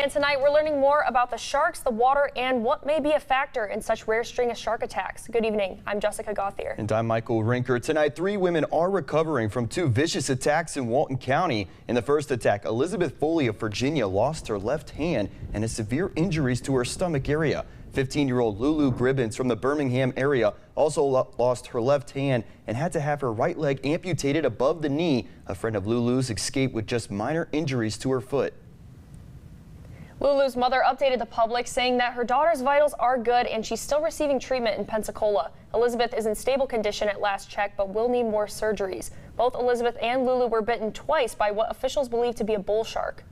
And tonight we're learning more about the sharks, the water, and what may be a factor in such rare string of shark attacks. Good evening. I'm Jessica Gauthier. And I'm Michael Rinker. Tonight, 3 women are recovering from 2 vicious attacks in Walton County. In the first attack, Elizabeth Foley of Virginia lost her left hand and has severe injuries to her stomach area. 15-year-old Lulu Gribbins from the Birmingham area also lost her left hand and had to have her right leg amputated above the knee. A friend of Lulu's escaped with just minor injuries to her foot. Lulu's mother updated the public saying that her daughter's vitals are good and she's still receiving treatment in Pensacola. Elizabeth is in stable condition at last check but will need more surgeries. Both Elizabeth and Lulu were bitten twice by what officials believe to be a bull shark.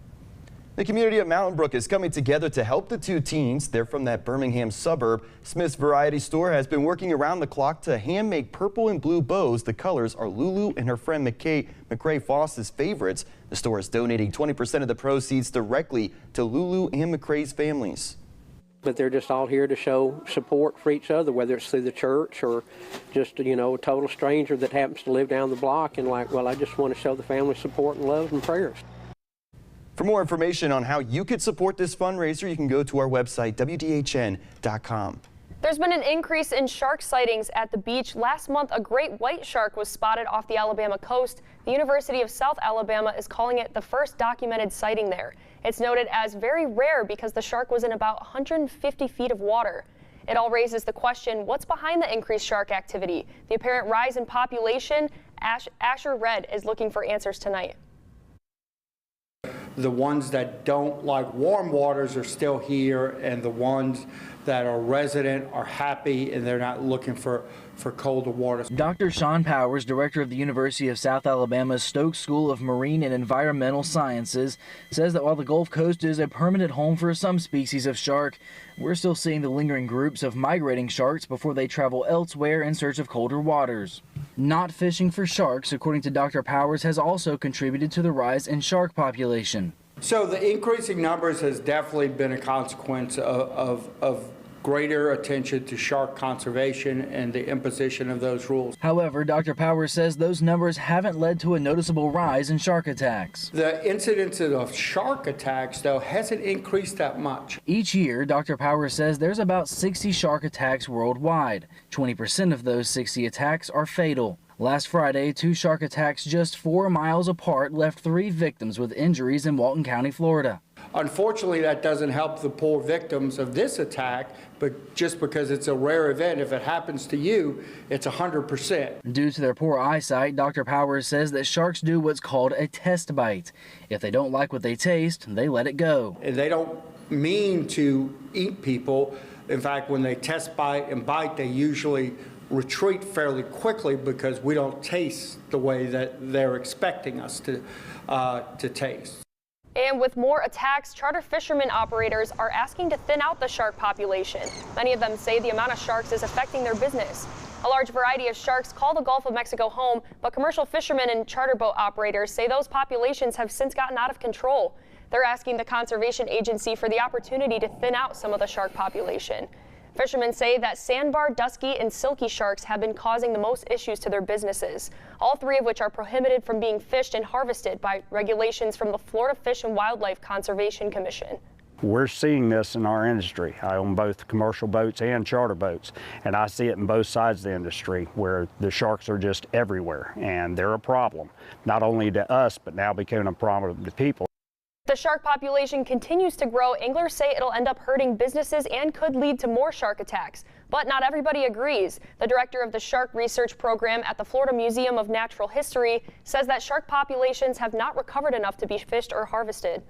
The community of Mountain Brook is coming together to help the 2 teens. They're from that Birmingham suburb. Smith's Variety Store has been working around the clock to hand make purple and blue bows. The colors are Lulu and her friend McCrae Foss's favorites. The store is donating 20% of the proceeds directly to Lulu and McCrae's families. But they're just all here to show support for each other, whether it's through the church or just, a total stranger that happens to live down the block and I just want to show the family support and love and prayers. For more information on how you could support this fundraiser, you can go to our website, WDHN.com. There's been an increase in shark sightings at the beach. Last month, a great white shark was spotted off the Alabama coast. The University of South Alabama is calling it the first documented sighting there. It's noted as very rare because the shark was in about 150 feet of water. It all raises the question, what's behind the increased shark activity? The apparent rise in population? Asher Red is looking for answers tonight. The ones that don't like warm waters are still here, and the ones that are resident are happy and they're not looking for colder waters. Dr. Sean Powers, director of the University of South Alabama's Stokes School of Marine and Environmental Sciences, says that while the Gulf Coast is a permanent home for some species of shark, we're still seeing the lingering groups of migrating sharks before they travel elsewhere in search of colder waters. Not fishing for sharks, according to Dr. Powers, has also contributed to the rise in shark population. So the increasing numbers has definitely been a consequence of greater attention to shark conservation and the imposition of those rules. However, Dr. Powers says those numbers haven't led to a noticeable rise in shark attacks. The incidence of shark attacks, though, hasn't increased that much. Each year, Dr. Powers says there's about 60 shark attacks worldwide. 20% of those 60 attacks are fatal. Last Friday, 2 shark attacks just 4 miles apart left 3 victims with injuries in Walton County, Florida. Unfortunately, that doesn't help the poor victims of this attack, but just because it's a rare event, if it happens to you, it's 100%. Due to their poor eyesight, Dr. Powers says that sharks do what's called a test bite. If they don't like what they taste, they let it go. And they don't mean to eat people. In fact, when they test bite and bite, they usually retreat fairly quickly because we don't taste the way that they're expecting us to taste. And with more attacks, charter fishermen operators are asking to thin out the shark population. Many of them say the amount of sharks is affecting their business. A large variety of sharks call the Gulf of Mexico home, but commercial fishermen and charter boat operators say those populations have since gotten out of control. They're asking the Conservation Agency for the opportunity to thin out some of the shark population. Fishermen say that sandbar, dusky, and silky sharks have been causing the most issues to their businesses, all 3 of which are prohibited from being fished and harvested by regulations from the Florida Fish and Wildlife Conservation Commission. We're seeing this in our industry. I own both commercial boats and charter boats, and I see it in both sides of the industry where the sharks are just everywhere, and they're a problem, not only to us, but now becoming a problem to people. The shark population continues to grow. Anglers say it'll end up hurting businesses and could lead to more shark attacks. But not everybody agrees. The director of the Shark Research Program at the Florida Museum of Natural History says that shark populations have not recovered enough to be fished or harvested.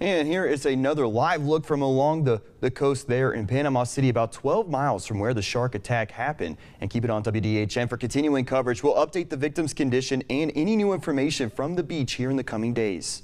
And here is another live look from along the coast there in Panama City, about 12 miles from where the shark attack happened. And keep it on WDHN for continuing coverage. We'll update the victim's condition and any new information from the beach here in the coming days.